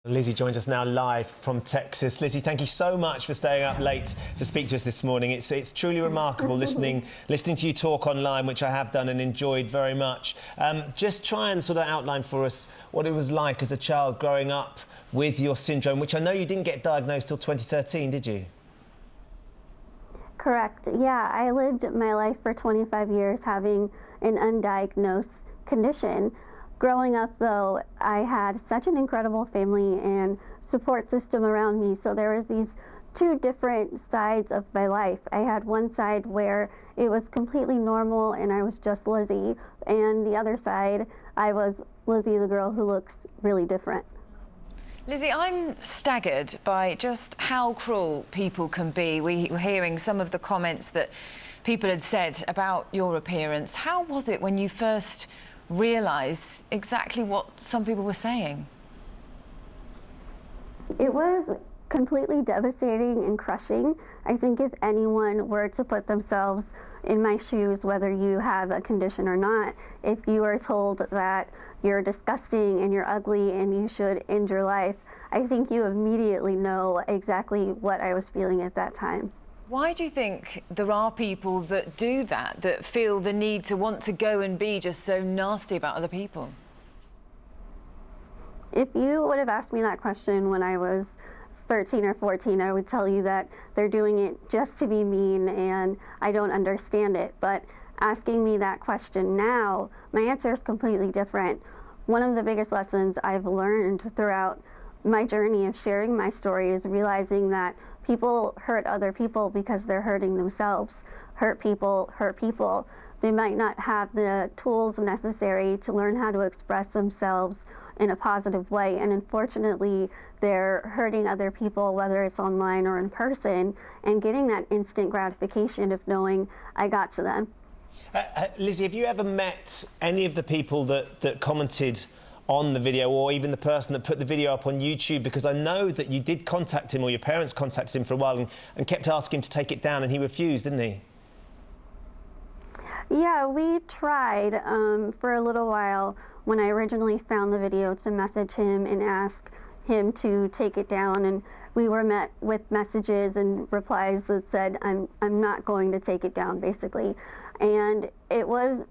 Lizzie joins us now live from Texas. Lizzie, thank you so much for staying up late to speak to us this morning. It's truly remarkable listening to you talk online, which I have done and enjoyed very much. Just try and sort of outline for us what it was like as a child growing up with your syndrome, which I know you didn't get diagnosed till 2013, did you? Correct. Yeah, I lived my life for 25 years having an undiagnosed condition. Growing up, though, I had such an incredible family and support system around me. So there was these two different sides of my life. I had one side where it was completely normal and I was just Lizzie. And the other side, I was Lizzie, the girl who looks really different. Lizzie, I'm staggered by just how cruel people can be. We were hearing some of the comments that people had said about your appearance. How was it when you first realised exactly what some people were saying? It was completely devastating and crushing. I think if anyone were to put themselves in my shoes, whether you have a condition or not, if you are told that you're disgusting and you're ugly and you should end your life, I think you immediately know exactly what I was feeling at that time. Why do you think there are people that do that, that feel the need to want to go and be just so nasty about other people? If you would have asked me that question when I was 13 or 14, I would tell you that they're doing it just to be mean and I don't understand it. But asking me that question now, my answer is completely different. One of the biggest lessons I've learned throughout my journey of sharing my story is realizing that people hurt other people because they're hurting themselves. Hurt people hurt people. They might not have the tools necessary to learn how to express themselves in a positive way, and unfortunately they're hurting other people, whether it's online or in person, and getting that instant gratification of knowing I got to them. Lizzie, have you ever met any of the people that commented on the video, or even the person that put the video up on YouTube? Because I know that you did contact him, or your parents contacted him for a while and kept asking him to take it down, and he refused, didn't he? Yeah, we tried for a little while when I originally found the video to message him and ask him to take it down, and we were met with messages and replies that said, I'm not going to take it down, basically. And it was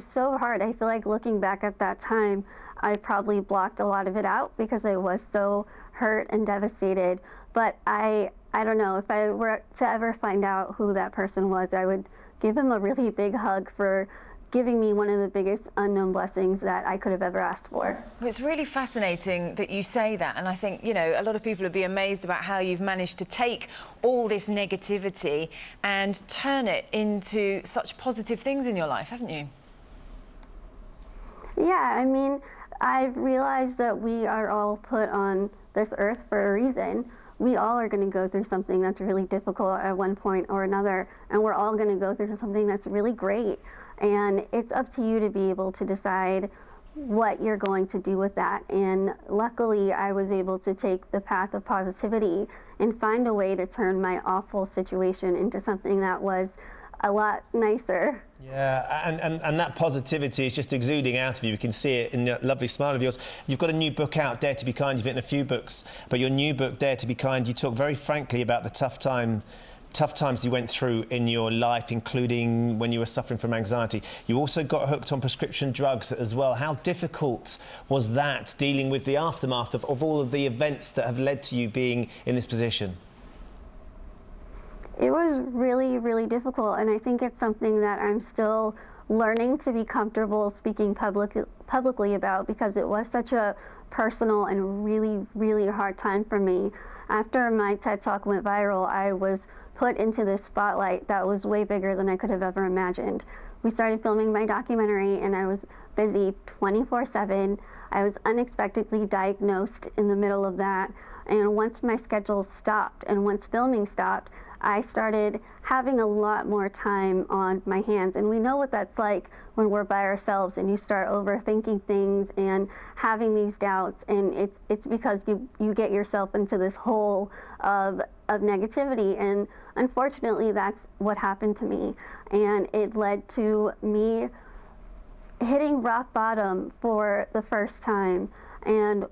so hard. I feel like looking back at that time, I probably blocked a lot of it out because I was so hurt and devastated. But I don't know, if I were to ever find out who that person was, I would give him a really big hug for giving me one of the biggest unknown blessings that I could have ever asked for. Well, it's really fascinating that you say that, and I think, you know, a lot of people would be amazed about how you've managed to take all this negativity and turn it into such positive things in your life, haven't you? Yeah, I mean, I've realized that we are all put on this earth for a reason. We all are going to go through something that's really difficult at one point or another, and we're all going to go through something that's really great. And it's up to you to be able to decide what you're going to do with that. And luckily, I was able to take the path of positivity and find a way to turn my awful situation into something that was a lot nicer. Yeah, and that positivity is just exuding out of you. We can see it in the lovely smile of yours. You've got a new book out, Dare to be Kind. You've written a few books, but your new book, Dare to be Kind, you talk very frankly about the tough times you went through in your life, including when you were suffering from anxiety. You also got hooked on prescription drugs as well. How difficult was that, dealing with the aftermath of all of the events that have led to you being in this position? It was really, really difficult, and I think it's something that I'm still learning to be comfortable speaking publicly about, because it was such a personal and really, really hard time for me. After my TED Talk went viral, I was put into this spotlight that was way bigger than I could have ever imagined. We started filming my documentary and I was busy 24/7. I was unexpectedly diagnosed in the middle of that. And once my schedule stopped and once filming stopped, I started having a lot more time on my hands. And we know what that's like when we're by ourselves and you start overthinking things and having these doubts. And it's because you get yourself into this hole of negativity. And unfortunately, that's what happened to me. And it led to me hitting rock bottom for the first time. And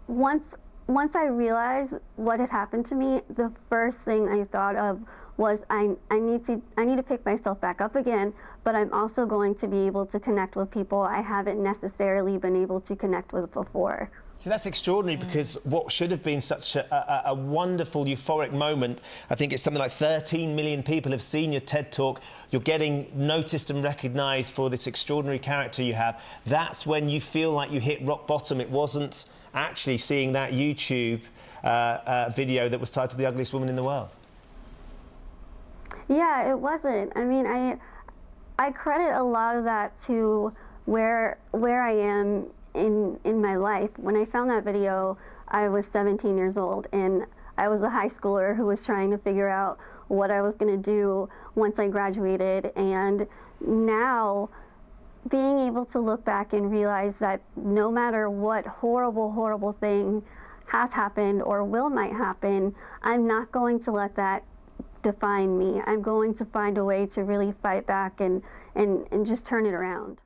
once I realized what had happened to me, the first thing I thought of was I need to pick myself back up again, but I'm also going to be able to connect with people I haven't necessarily been able to connect with before. So that's extraordinary, because what should have been such a wonderful, euphoric moment, I think it's something like 13 million people have seen your TED Talk. You're getting noticed and recognised for this extraordinary character you have. That's when you feel like you hit rock bottom. It wasn't actually seeing that YouTube video that was titled The Ugliest Woman in the World. Yeah, it wasn't. I mean, I credit a lot of that to where I am in my life. When I found that video, I was 17 years old, and I was a high schooler who was trying to figure out what I was going to do once I graduated. And now, being able to look back and realize that no matter what horrible thing has happened or might happen, I'm not going to let that define me. I'm going to find a way to really fight back and just turn it around.